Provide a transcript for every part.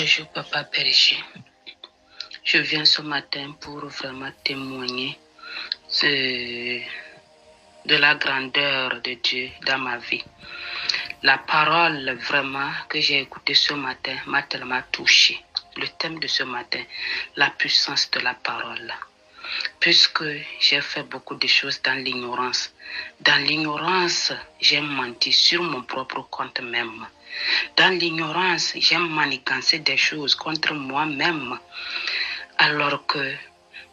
Bonjour Papa Berger. Je viens ce matin pour vraiment témoigner de la grandeur de Dieu dans ma vie. La parole vraiment que j'ai écoutée ce matin m'a tellement touchée. Le thème de ce matin, la puissance de la parole. Puisque j'ai fait beaucoup de choses dans l'ignorance. Dans l'ignorance, j'ai menti sur mon propre compte même. Dans l'ignorance, j'ai manigancé des choses contre moi-même. Alors que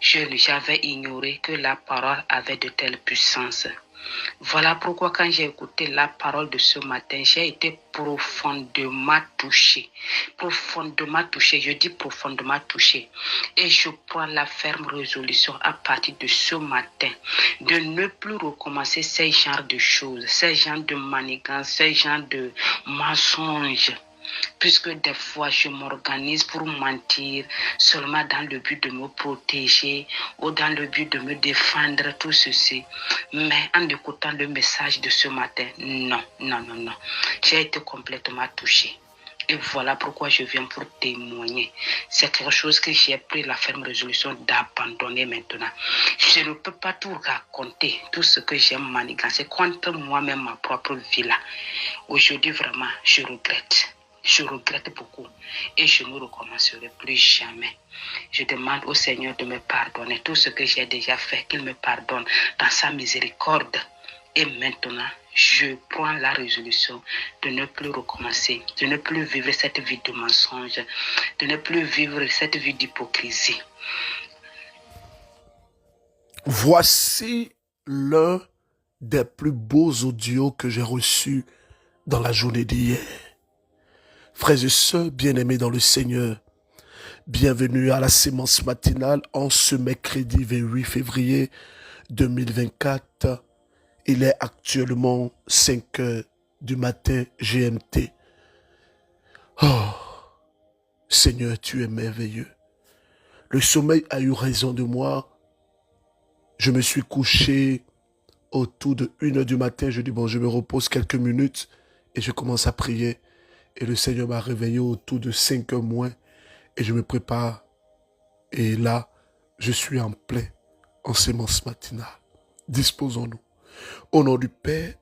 j'avais ignoré que la parole avait de telles puissances. Voilà pourquoi quand j'ai écouté la parole de ce matin, j'ai été profondément touché. Profondément touché, je dis profondément touché. Et je prends la ferme résolution à partir de ce matin de ne plus recommencer ces genres de choses, ces genres de manigances, ces genres de mensonges. Puisque des fois, je m'organise pour mentir seulement dans le but de me protéger ou dans le but de me défendre, tout ceci. Mais en écoutant le message de ce matin, non. J'ai été complètement touchée. Et voilà pourquoi je viens pour témoigner. C'est quelque chose que j'ai pris la ferme résolution d'abandonner maintenant. Je ne peux pas tout raconter, tout ce que j'ai manigancé contre moi-même, ma propre vie là. Aujourd'hui, vraiment, je regrette. Je regrette beaucoup et je ne recommencerai plus jamais. Je demande au Seigneur de me pardonner tout ce que j'ai déjà fait, qu'il me pardonne dans sa miséricorde. Et maintenant, je prends la résolution de ne plus recommencer, de ne plus vivre cette vie de mensonge, de ne plus vivre cette vie d'hypocrisie. Voici l'un des plus beaux audios que j'ai reçus dans la journée d'hier. Frères et sœurs bien-aimés dans le Seigneur, bienvenue à la sémence matinale en ce mercredi 28 février 2024. Il est actuellement 5 heures du matin GMT. Oh, Seigneur, tu es merveilleux. Le sommeil a eu raison de moi. Je me suis couché autour de 1 heure du matin. Je dis, bon, je me repose quelques minutes et je commence à prier. Et le Seigneur m'a réveillé autour de 5 heures moins et je me prépare. Et là, je suis en plein en sémence matinale. Disposons-nous. Au nom du Père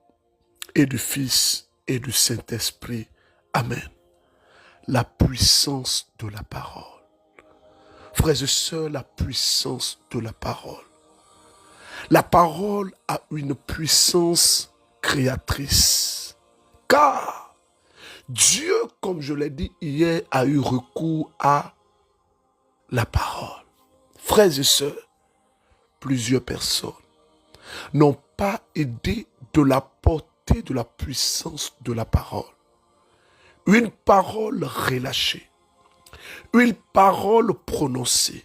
et du Fils et du Saint-Esprit. Amen. La puissance de la parole. Frères et sœurs, la puissance de la parole. La parole a une puissance créatrice. Car Dieu, comme je l'ai dit hier, a eu recours à la parole. Frères et sœurs, plusieurs personnes n'ont pas aidé de la portée de la puissance de la parole. Une parole relâchée, une parole prononcée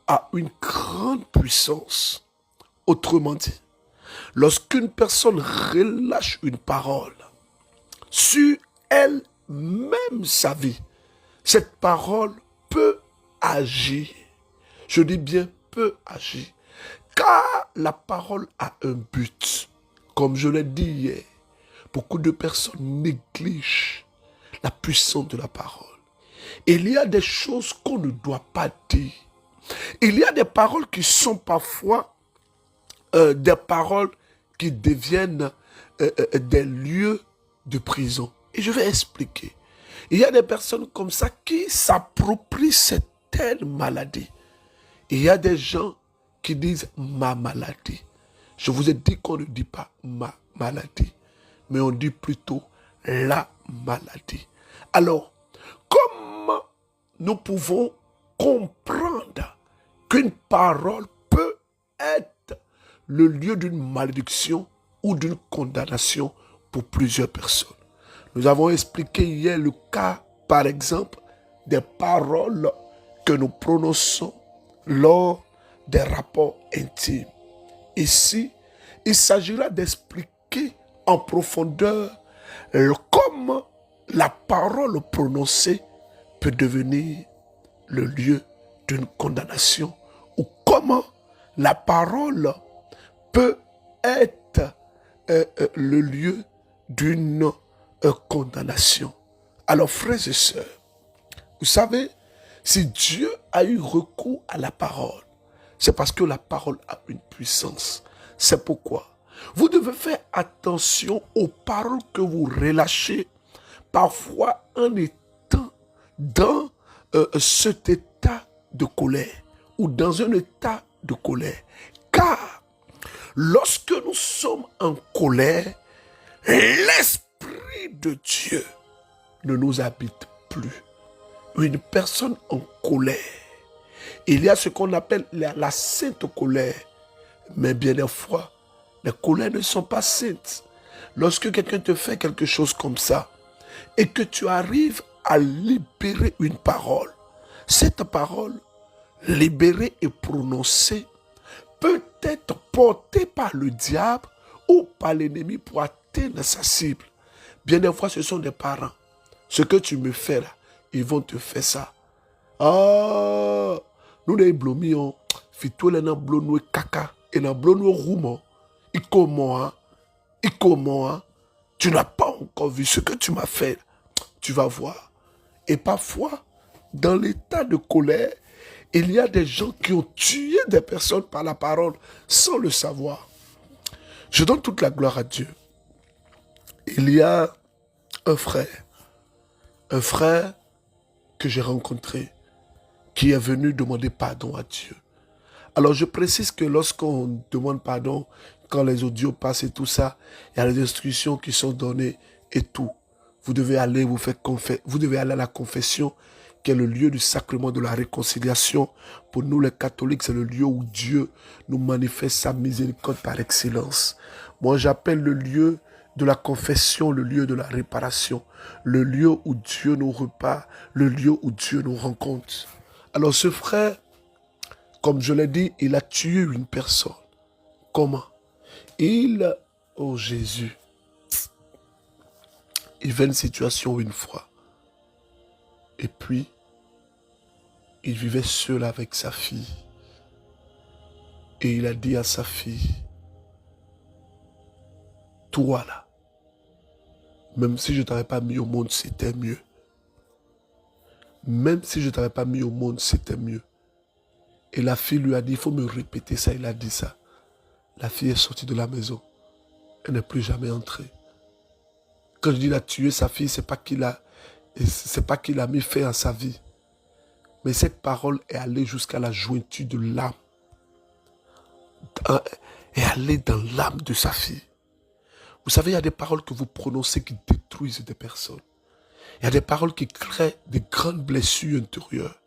a une grande puissance. Autrement dit, lorsqu'une personne relâche une parole sur elle-même sa vie, cette parole peut agir. Je dis bien peut agir. Car la parole a un but. Comme je l'ai dit hier, beaucoup de personnes négligent la puissance de la parole. Il y a des choses qu'on ne doit pas dire. Il y a des paroles qui sont parfois des paroles qui deviennent des lieux de prison. Et je vais expliquer. Il y a des personnes comme ça qui s'approprient cette telle maladie. Il y a des gens qui disent ma maladie. Je vous ai dit qu'on ne dit pas ma maladie, mais on dit plutôt la maladie. Alors, comment nous pouvons comprendre qu'une parole peut être le lieu d'une malédiction ou d'une condamnation pour plusieurs personnes? Nous avons expliqué hier le cas, par exemple, des paroles que nous prononçons lors des rapports intimes. Ici, il s'agira d'expliquer en profondeur comment la parole prononcée peut devenir le lieu d'une condamnation ou comment la parole peut être le lieu d'une condamnation. Alors, frères et sœurs, Vous savez, si Dieu a eu recours à la parole, c'est parce que la parole a une puissance. C'est pourquoi vous devez faire attention aux paroles que vous relâchez, parfois en étant dans cet état de colère ou dans un état de colère. Car lorsque nous sommes en colère, l'Esprit de Dieu ne nous habite plus. Une personne en colère, il y a ce qu'on appelle la sainte colère. Mais bien des fois, les colères ne sont pas saintes. Lorsque quelqu'un te fait quelque chose comme ça, et que tu arrives à libérer une parole, cette parole, libérée et prononcée, peut être portée par le diable ou par l'ennemi pour atteindre sa cible. Bien des fois, ce sont des parents. Ce que tu me fais là, ils vont te faire ça. Ah, nous les blomions, fito les blonous caca et les blonous roumo. Et comment, tu n'as pas encore vu ce que tu m'as fait. Tu vas voir. Et parfois, dans l'état de colère, il y a des gens qui ont tué des personnes par la parole sans le savoir. Je donne toute la gloire à Dieu. Il y a un frère que j'ai rencontré, qui est venu demander pardon à Dieu. Alors je précise que lorsqu'on demande pardon, quand les audios passent et tout ça, il y a des instructions qui sont données et tout. Vous devez aller vous devez aller à la confession, qui est le lieu du sacrement de la réconciliation. Pour nous les catholiques, c'est le lieu où Dieu nous manifeste sa miséricorde par excellence. Moi j'appelle le lieu de la confession, le lieu de la réparation, le lieu où Dieu nous repart, le lieu où Dieu nous rencontre. Alors ce frère, comme je l'ai dit, il a tué une personne. Comment? Oh Jésus, il vit une situation une fois. Et puis, il vivait seul avec sa fille. Et il a dit à sa fille, toi là, même si je ne t'avais pas mis au monde, c'était mieux. Même si je ne t'avais pas mis au monde, c'était mieux. Et la fille lui a dit, il faut me répéter ça, il a dit ça. La fille est sortie de la maison. Elle n'est plus jamais entrée. Quand je dis il a tué sa fille, c'est pas qu'il a mis fin à sa vie. Mais cette parole est allée jusqu'à la jointure de l'âme. Est allée dans l'âme de sa fille. Vous savez, il y a des paroles que vous prononcez qui détruisent des personnes. Il y a des paroles qui créent des grandes blessures intérieures.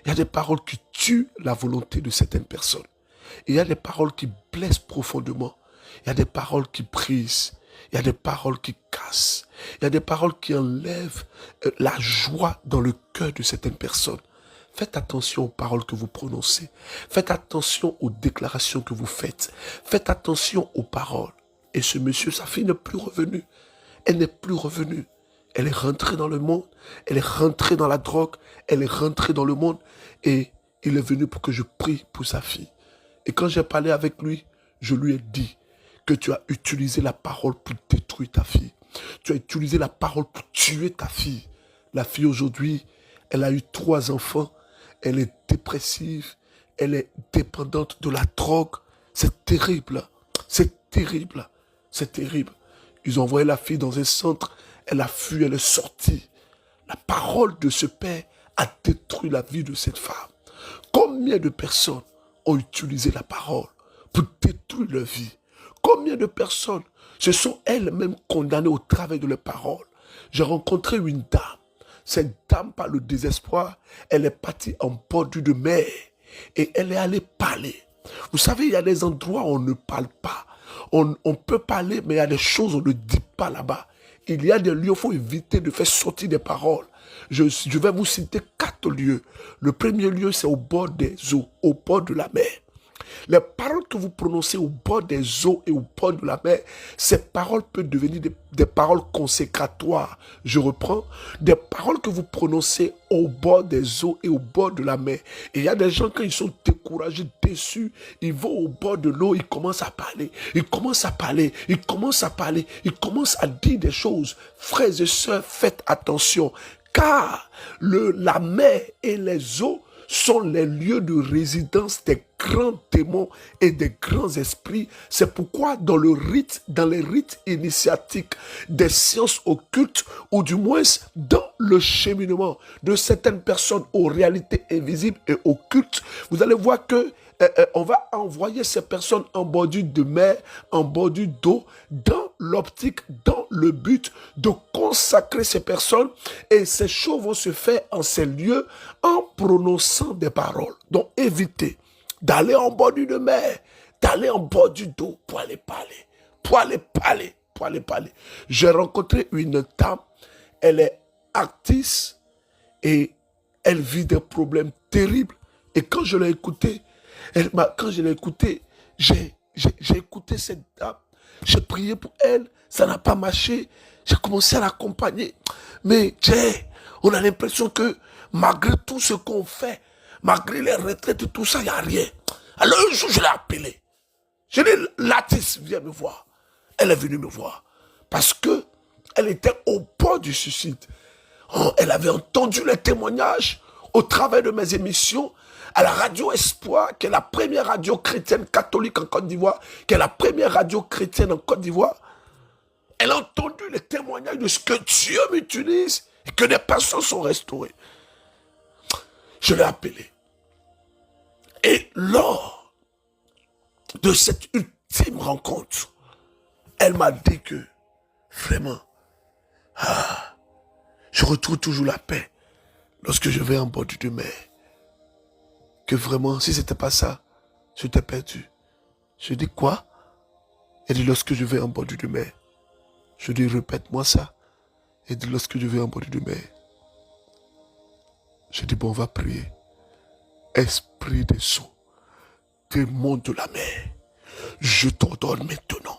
Il y a des paroles qui tuent la volonté de certaines personnes. Et il y a des paroles qui blessent profondément. Il y a des paroles qui brisent. Il y a des paroles qui cassent. Il y a des paroles qui enlèvent la joie dans le cœur de certaines personnes. Faites attention aux paroles que vous prononcez. Faites attention aux déclarations que vous faites. Faites attention aux paroles. Et ce monsieur, sa fille n'est plus revenue. Elle n'est plus revenue. Elle est rentrée dans le monde. Elle est rentrée dans la drogue. Elle est rentrée dans le monde. Et il est venu pour que je prie pour sa fille. Et quand j'ai parlé avec lui, je lui ai dit que tu as utilisé la parole pour détruire ta fille. Tu as utilisé la parole pour tuer ta fille. La fille aujourd'hui, elle a eu 3 enfants. Elle est dépressive. Elle est dépendante de la drogue. C'est terrible. C'est terrible. C'est terrible. Ils ont envoyé la fille dans un centre. Elle a fui, elle est sortie. La parole de ce père a détruit la vie de cette femme. Combien de personnes ont utilisé la parole pour détruire leur vie? Combien de personnes se sont elles-mêmes condamnées au travail de leurs paroles? J'ai rencontré une dame. Cette dame, par le désespoir, elle est partie en bordure de mer et elle est allée parler. Vous savez, il y a des endroits où on ne parle pas. On peut parler, mais il y a des choses qu'on ne dit pas là-bas. Il y a des lieux où il faut éviter de faire sortir des paroles. Je vais vous citer 4 lieux. Le premier lieu, c'est au bord des eaux, au bord de la mer. Les paroles que vous prononcez au bord des eaux et au bord de la mer, ces paroles peuvent devenir des paroles consécratoires. Je reprends, des paroles que vous prononcez au bord des eaux et au bord de la mer. Et il y a des gens, quand ils sont découragés, déçus, ils vont au bord de l'eau, ils commencent à parler, ils commencent à parler, ils commencent à parler, ils commencent à dire des choses. Frères et sœurs, faites attention. car la mer et les eaux sont les lieux de résidence des grands démons et des grands esprits. C'est pourquoi dans les rites initiatiques des sciences occultes, ou du moins dans le cheminement de certaines personnes aux réalités invisibles et occultes, vous allez voir que on va envoyer ces personnes en bordure de mer, en bordure d'eau, dans l'optique, dans le but de consacrer ces personnes, et ces choses vont se faire en ces lieux en prononçant des paroles. Donc évitez d'aller en bordure de mer, d'aller en bordure d'eau pour aller parler, pour aller parler, pour aller parler. J'ai rencontré une dame, elle est artiste et elle vit des problèmes terribles, et quand je l'ai écoutée, j'ai écouté cette dame, j'ai prié pour elle, ça n'a pas marché, j'ai commencé à l'accompagner. Mais on a l'impression que malgré tout ce qu'on fait, malgré les retraites, tout ça, il n'y a rien. Alors un jour, je l'ai appelée. Je lui ai dit, l'artiste, viens me voir. Elle est venue me voir. Parce que elle était au bord du suicide. Oh, elle avait entendu les témoignages au travers de mes émissions à la radio Espoir, qui est la première radio chrétienne catholique en Côte d'Ivoire, qui est la première radio chrétienne en Côte d'Ivoire. Elle a entendu les témoignages de ce que Dieu m'utilise et que des personnes sont restaurées. Je l'ai appelée. Et lors de cette ultime rencontre, elle m'a dit que vraiment, je retrouve toujours la paix lorsque je vais en bordure de mer. Que vraiment, si c'était pas ça, je t'ai perdu. Je dis quoi? Elle dit lorsque je vais en bordure de mer. Je dis répète-moi ça. Elle dit lorsque je vais en bordure de mer. Je dis bon, on va prier. Esprit des eaux, démon de la mer, je t'ordonne maintenant,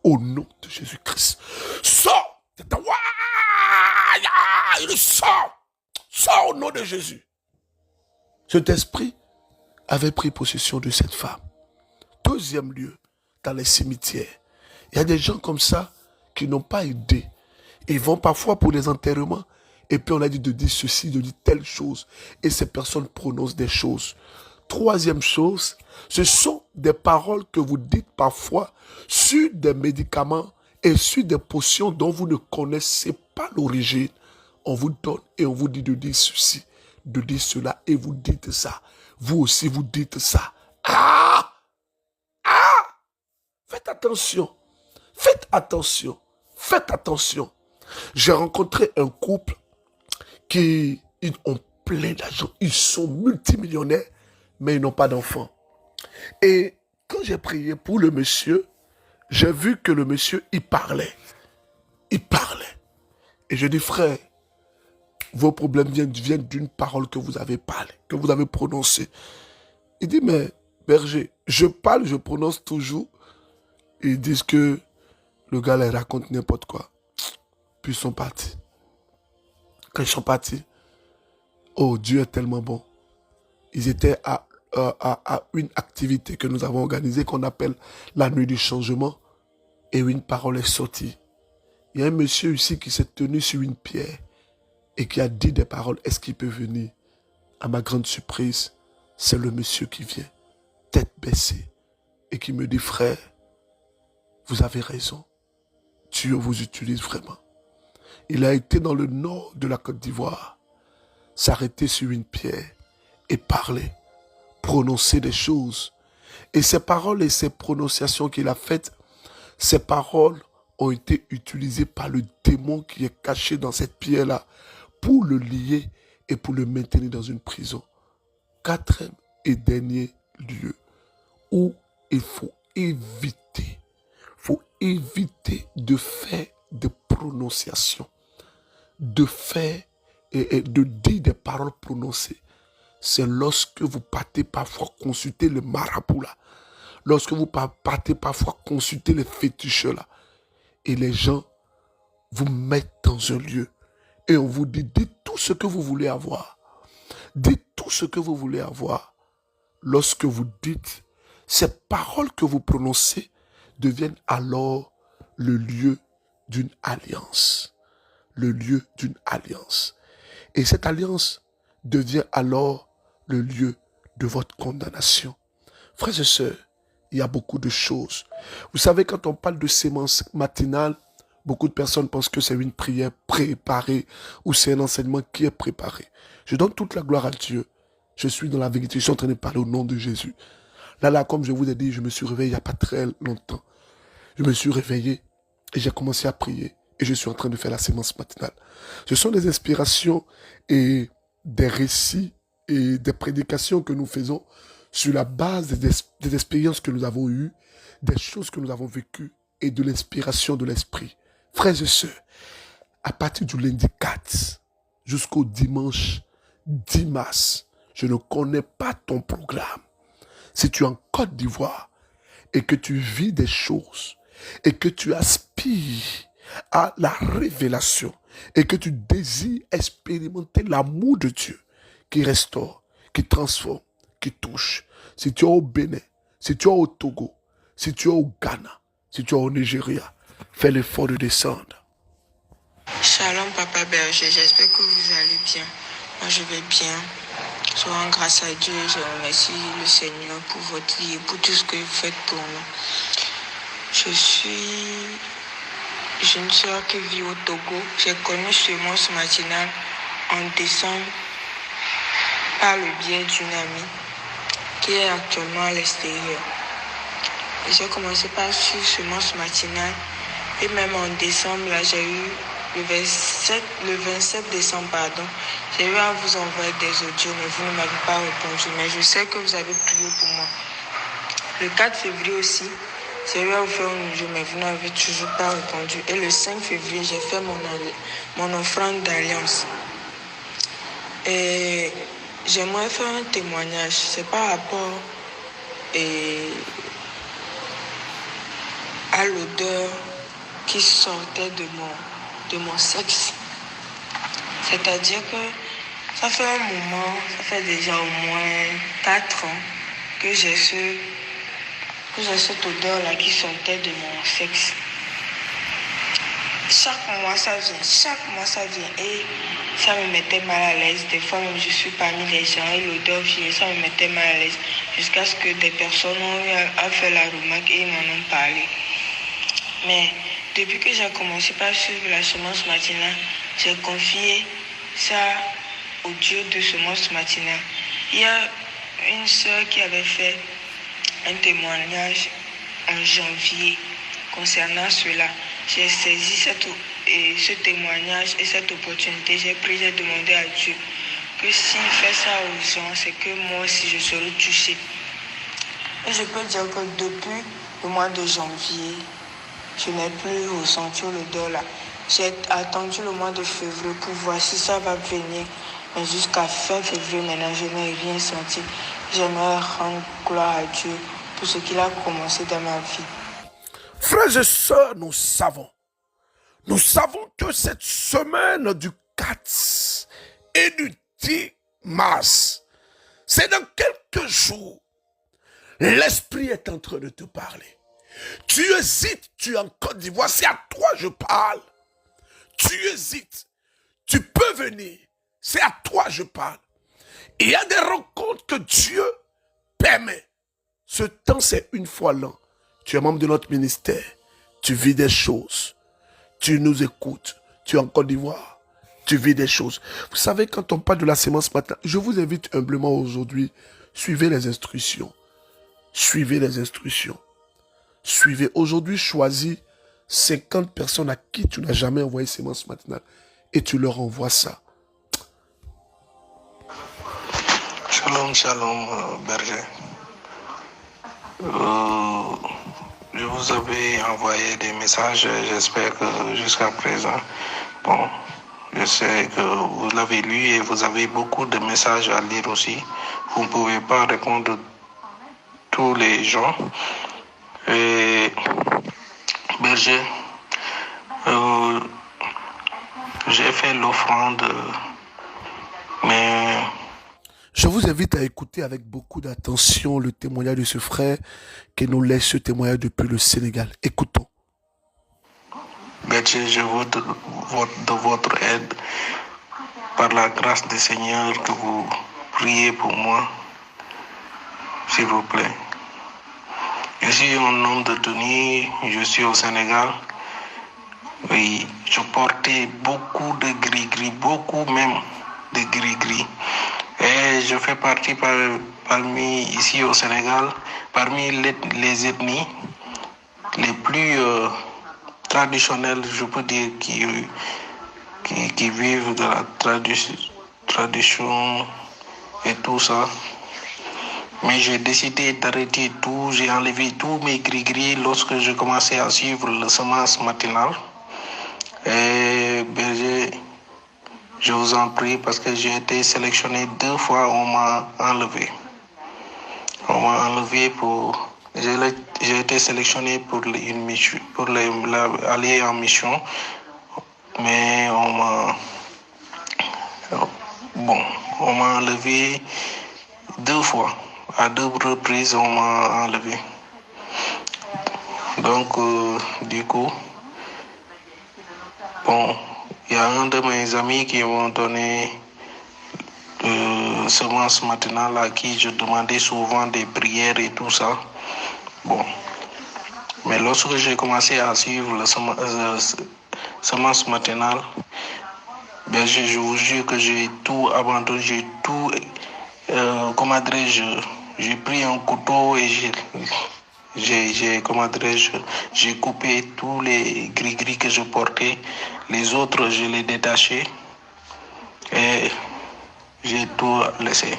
au nom de Jésus-Christ, sors de ta... Il sort. Sors au nom de Jésus. Cet esprit avait pris possession de cette femme. Deuxième lieu, dans les cimetières. Il y a des gens comme ça qui n'ont pas aidé. Ils vont parfois pour les enterrements et puis on a dit de dire ceci, de dire telle chose. Et ces personnes prononcent des choses. Troisième chose, ce sont des paroles que vous dites parfois sur des médicaments et sur des potions dont vous ne connaissez pas l'origine. On vous donne et on vous dit de dire ceci, de dire cela, et vous dites ça. Vous aussi, vous dites ça. Faites attention. Faites attention. Faites attention. J'ai rencontré un couple qui ont plein d'argent. Ils sont multimillionnaires, mais ils n'ont pas d'enfants. Et quand j'ai prié pour le monsieur, j'ai vu que le monsieur, il parlait. Il parlait. Et je dis, frère, vos problèmes viennent d'une parole que vous avez parlé, que vous avez prononcée. Il dit, mais berger, je parle, je prononce toujours. Ils disent que le gars, il raconte n'importe quoi. Puis ils sont partis. Quand ils sont partis, oh, Dieu est tellement bon. Ils étaient à une activité que nous avons organisée qu'on appelle la nuit du changement. Et une parole est sortie. Il y a un monsieur ici qui s'est tenu sur une pierre et qui a dit des paroles. Est-ce qu'il peut venir? À ma grande surprise, c'est le monsieur qui vient, tête baissée, et qui me dit, frère, vous avez raison. Dieu vous utilise vraiment. Il a été dans le nord de la Côte d'Ivoire, s'arrêter sur une pierre et parler, prononcer des choses. Et ces paroles et ces prononciations qu'il a faites, ces paroles ont été utilisées par le démon qui est caché dans cette pierre-là pour le lier et pour le maintenir dans une prison. Quatrième et dernier lieu où il faut éviter de faire des prononciations, de faire et de dire des paroles prononcées. C'est lorsque vous partez parfois consulter le marabout là, lorsque vous partez parfois consulter les fétiches là, et les gens vous mettent dans un lieu et on vous dit, dites tout ce que vous voulez avoir. Dites tout ce que vous voulez avoir. Lorsque vous dites, ces paroles que vous prononcez deviennent alors le lieu d'une alliance. Le lieu d'une alliance. Et cette alliance devient alors le lieu de votre condamnation. Frères et sœurs, il y a beaucoup de choses. Vous savez, quand on parle de sémence matinale, beaucoup de personnes pensent que c'est une prière préparée ou c'est un enseignement qui est préparé. Je donne toute la gloire à Dieu. Je suis dans la vérité, je suis en train de parler au nom de Jésus. Là, comme je vous ai dit, je me suis réveillé il n'y a pas très longtemps. Je me suis réveillé et j'ai commencé à prier. Et je suis en train de faire la sémence matinale. Ce sont des inspirations et des récits et des prédications que nous faisons sur la base des expériences que nous avons eues, des choses que nous avons vécues et de l'inspiration de l'esprit. Frères et sœurs, à partir du lundi 4 jusqu'au dimanche 10 mars, je ne connais pas ton programme. Si tu es en Côte d'Ivoire et que tu vis des choses et que tu aspires à la révélation et que tu désires expérimenter l'amour de Dieu qui restaure, qui transforme, qui touche. Si tu es au Bénin, si tu es au Togo, si tu es au Ghana, si tu es au Nigeria, fais l'effort de descendre. Shalom Papa Berger, j'espère que vous allez bien. Moi je vais bien. Je rends grâce à Dieu, je remercie le Seigneur pour votre vie et pour tout ce que vous faites pour nous. Je suis une soeur qui vit au Togo. J'ai connu Semence Matinale en décembre par le biais d'une amie qui est actuellement à l'extérieur. J'ai commencé par suivre Semence Matinale et même en décembre, là, j'ai eu le 27 décembre, j'ai eu à vous envoyer des audios, mais vous ne m'avez pas répondu. Mais je sais que vous avez prié pour moi. Le 4 février aussi, j'ai eu à vous faire un audio, mais vous n'avez toujours pas répondu. Et le 5 février, j'ai fait mon offrande d'alliance. Et j'aimerais faire un témoignage. C'est par rapport à l'odeur qui sortait de mon sexe. C'est-à-dire que ça fait un moment, ça fait déjà au moins 4 ans que j'ai cette odeur-là qui sortait de mon sexe. Chaque mois ça vient et ça me mettait mal à l'aise. Des fois même je suis parmi les gens et l'odeur vient et ça me mettait mal à l'aise. Jusqu'à ce que des personnes ont eu à faire la remarque et m'en ont parlé. Mais depuis que j'ai commencé par suivre la semence matinale, j'ai confié ça au Dieu de semence matinale. Il y a une sœur qui avait fait un témoignage en janvier concernant cela. J'ai saisi ce témoignage et cette opportunité. J'ai demandé à Dieu que s'il fait ça aux gens, c'est que moi aussi je serai touchée. Et je peux dire que depuis le mois de janvier, je n'ai plus ressenti l'odeur là. J'ai attendu le mois de février pour voir si ça va venir. Mais jusqu'à fin février, maintenant, je n'ai rien senti. J'aimerais rendre gloire à Dieu pour ce qu'il a commencé dans ma vie. Frères et sœurs, nous savons que cette semaine du 4 et du 10 mars, c'est dans quelques jours, l'Esprit est en train de te parler. Tu hésites, tu es en Côte d'Ivoire, c'est à toi je parle. Tu hésites, tu peux venir, c'est à toi je parle. Il y a des rencontres que Dieu permet. Ce temps, c'est une fois l'an. Tu es membre de notre ministère, tu vis des choses, tu nous écoutes, tu es en Côte d'Ivoire, tu vis des choses. Vous savez, quand on parle de la sémence matin, je vous invite humblement aujourd'hui, suivez les instructions. Suivez les instructions. Suivez. Aujourd'hui, choisis 50 personnes à qui tu n'as jamais envoyé sémence matinale et tu leur envoies ça. Shalom, berger. Je vous avais envoyé des messages, j'espère que jusqu'à présent, bon, je sais que vous l'avez lu et vous avez beaucoup de messages à lire aussi. Vous ne pouvez pas répondre tous les gens. Et berger, j'ai fait l'offrande, mais... Je vous invite à écouter avec beaucoup d'attention le témoignage de ce frère qui nous laisse ce témoignage depuis le Sénégal. Écoutons. Berger, je veux de votre aide. par la grâce du Seigneur, que vous priez pour moi, s'il vous plaît. Je suis un homme de tenue, je suis au Sénégal. Oui, je portais beaucoup de gris-gris, beaucoup même de gris-gris. Et je fais partie parmi ici au Sénégal, parmi les ethnies les plus traditionnelles, je peux dire, qui vivent de la tradition et tout ça. Mais j'ai décidé d'arrêter tout, j'ai enlevé tous mes gris-gris lorsque j'ai commencé à suivre le semence matinale. Et berger, je vous en prie, parce que j'ai été sélectionné 2 fois, on m'a enlevé. On m'a enlevé pour... J'ai été sélectionné pour une mission, pour aller en mission, mais on m'a enlevé 2 fois. À 2 reprises, on m'a enlevé. Donc, du coup, bon, il y a un de mes amis qui m'ont donné semence matinale à qui je demandais souvent des prières et tout ça. Bon, mais lorsque j'ai commencé à suivre le semence matinale, bien, je vous jure que j'ai tout abandonné, j'ai tout, comment dirais-je, j'ai pris un couteau et j'ai coupé tous les gris-gris que je portais. Les autres, je les détachais et j'ai tout laissé.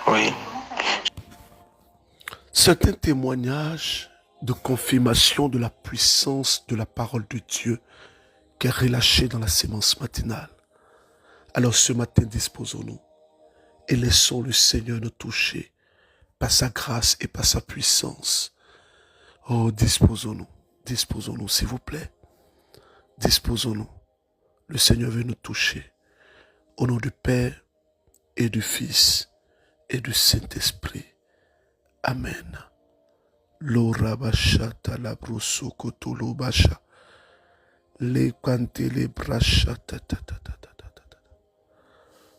Oui. C'est un témoignage de confirmation de la puissance de la parole de Dieu qui est relâchée dans la sémence matinale. Alors ce matin, disposons-nous et laissons le Seigneur nous toucher par sa grâce et par sa puissance. Oh, disposons-nous s'il vous plaît. Disposons-nous. Le Seigneur veut nous toucher. Au nom du Père et du Fils et du Saint-Esprit. Amen. Lora bashata la broso kotolo basha. Le kante le brasha ta ta ta ta ta ta ta.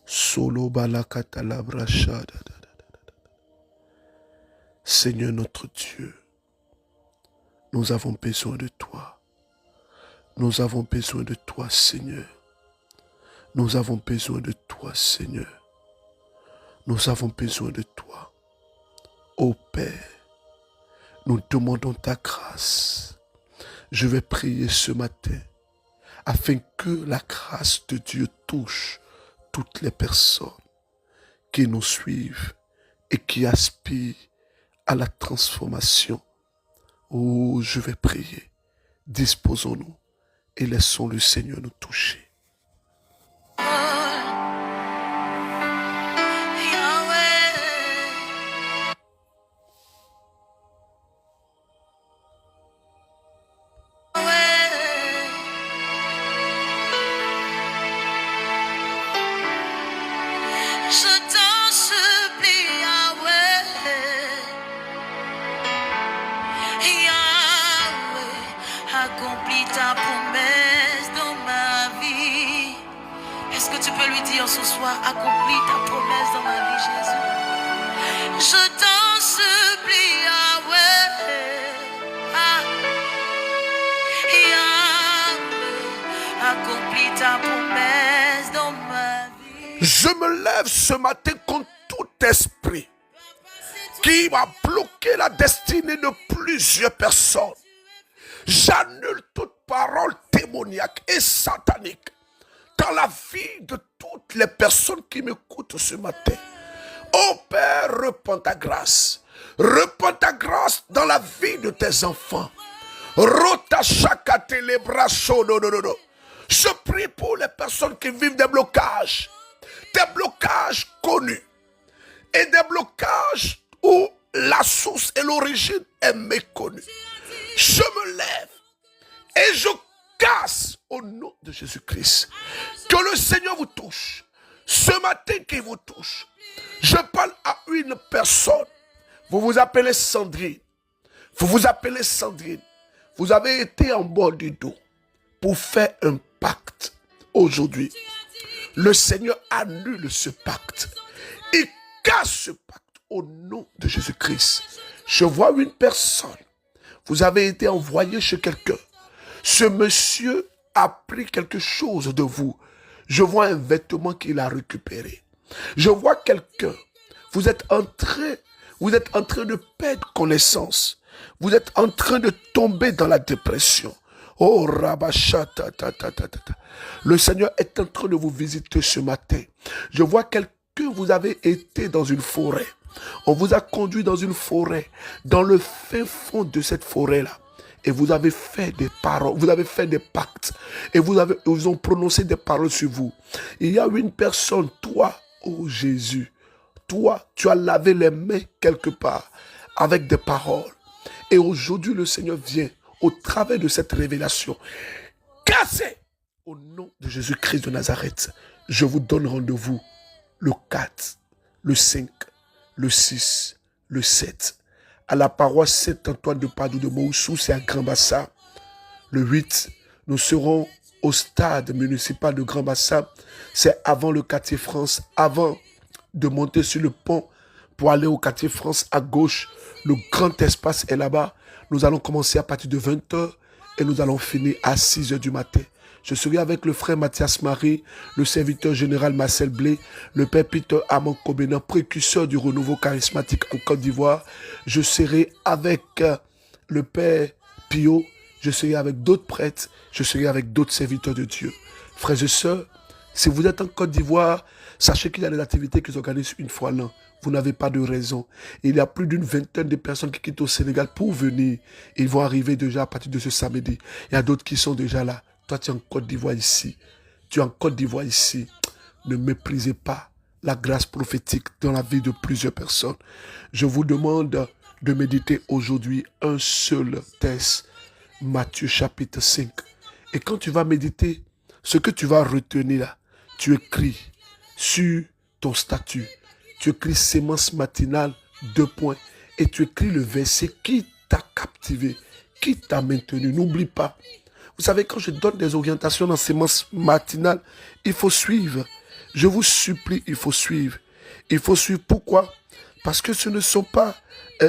Solo balakata la brasha ta ta ta ta. Seigneur notre Dieu, nous avons besoin de toi. Nous avons besoin de toi, Seigneur. Nous avons besoin de toi, Seigneur. Nous avons besoin de toi. Ô Père, nous demandons ta grâce. Je vais prier ce matin afin que la grâce de Dieu touche toutes les personnes qui nous suivent et qui aspirent à la transformation. Oh, je vais prier. Disposons-nous et laissons le Seigneur nous toucher. Accomplis ta promesse dans ma vie. Est-ce que tu peux lui dire ce soir, accomplis ta promesse dans ma vie, Jésus? Je t'en supplie, Yahweh. Yahweh, accomplis ta promesse dans ma vie. Je me lève ce matin contre tout esprit qui va bloquer la destinée de plusieurs personnes. J'annule toute parole démoniaque et satanique dans la vie de toutes les personnes qui m'écoutent ce matin. Oh Père, répands ta grâce. Répands ta grâce dans la vie de tes enfants. Rota chakate les bras chauds. Je prie pour les personnes qui vivent des blocages connus et des blocages où la source et l'origine est méconnue. Je me lève et je casse au nom de Jésus-Christ. Que le Seigneur vous touche. Ce matin qu'il vous touche. Je parle à une personne. Vous vous appelez Sandrine. Vous avez été en bord du dos pour faire un pacte aujourd'hui, le Seigneur annule ce pacte. Il casse ce pacte au nom de Jésus-Christ. Je vois une personne. Vous avez été envoyé chez quelqu'un. Ce monsieur a pris quelque chose de vous. Je vois un vêtement qu'il a récupéré. Je vois quelqu'un. Vous êtes en train de perdre connaissance. Vous êtes en train de tomber dans la dépression. Oh, Rabachata, le Seigneur est en train de vous visiter ce matin. Je vois quelqu'un, vous avez été dans une forêt. On vous a conduit dans une forêt, dans le fin fond de cette forêt-là. Et vous avez fait des paroles, vous avez fait des pactes. Et vous ont prononcé des paroles sur vous. Il y a une personne, toi, oh Jésus, toi, tu as lavé les mains quelque part avec des paroles. Et aujourd'hui, le Seigneur vient, au travers de cette révélation, casser au nom de Jésus-Christ de Nazareth. Je vous donne rendez-vous le 4, le 5, le 6, le 7, à la paroisse Saint-Antoine de Padoue de Moussou, c'est à Grand-Bassam. Le 8, nous serons au stade municipal de Grand-Bassam. C'est avant le quartier France, avant de monter sur le pont pour aller au quartier France à gauche. Le grand espace est là-bas. Nous allons commencer à partir de 20h et nous allons finir à 6h du matin. Je serai avec le frère Mathias Marie, le serviteur général Marcel Blé, le père Peter Amon Kobena, précurseur du renouveau charismatique en Côte d'Ivoire. Je serai avec le père Pio, je serai avec d'autres prêtres, je serai avec d'autres serviteurs de Dieu. Frères et sœurs, si vous êtes en Côte d'Ivoire, sachez qu'il y a des activités qui s'organisent une fois l'an. Vous n'avez pas de raison. Il y a plus d'une vingtaine de personnes qui quittent au Sénégal pour venir. Ils vont arriver déjà à partir de ce samedi. Il y a d'autres qui sont déjà là. Toi, tu es en Côte d'Ivoire ici. Tu es en Côte d'Ivoire ici. Ne méprisez pas la grâce prophétique dans la vie de plusieurs personnes. Je vous demande de méditer aujourd'hui un seul texte, Matthieu chapitre 5. Et quand tu vas méditer, ce que tu vas retenir là, tu écris sur ton statut. Tu écris sémence matinale, 2 points. Et tu écris le verset qui t'a captivé, qui t'a maintenu. N'oublie pas. Vous savez, quand je donne des orientations dans sémence matinale, il faut suivre. Je vous supplie, il faut suivre. Il faut suivre. Pourquoi? Parce que ce ne sont pas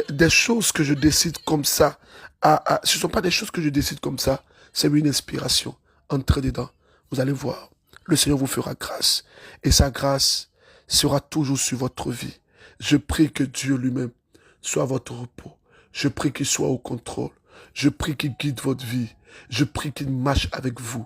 des choses que je décide comme ça. Ce ne sont pas des choses que je décide comme ça. C'est une inspiration. Entrez dedans. Vous allez voir. Le Seigneur vous fera grâce. Et sa grâce sera toujours sur votre vie. Je prie que Dieu lui-même soit votre repos. Je prie qu'il soit au contrôle. Je prie qu'il guide votre vie. Je prie qu'il marche avec vous.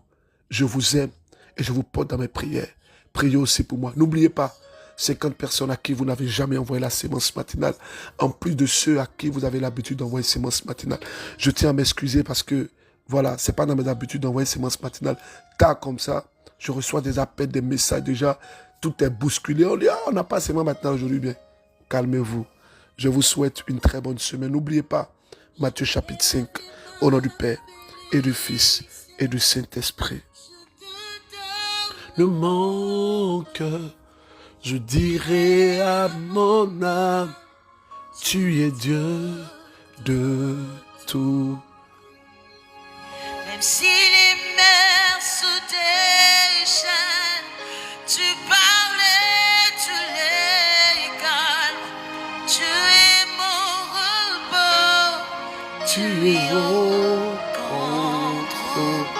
Je vous aime et je vous porte dans mes prières. Priez aussi pour moi. N'oubliez pas, 50 personnes à qui vous n'avez jamais envoyé la sémence matinale, en plus de ceux à qui vous avez l'habitude d'envoyer sémence matinale. Je tiens à m'excuser parce que, voilà, c'est pas dans mes habitudes d'envoyer sémence matinale. Tard comme ça, je reçois des appels, des messages déjà. Tout est bousculé. On dit, on n'a pas sémence matinale aujourd'hui. Bien, calmez-vous. Je vous souhaite une très bonne semaine. N'oubliez pas, Matthieu chapitre 5, au nom du Père et du Fils et du Saint-Esprit. Le manque, je dirai à mon âme, tu es Dieu de tout. Même si les mers se déchaînent, tu parlais, tu les calmes. Tu es mon repos, Tu es au contrôle.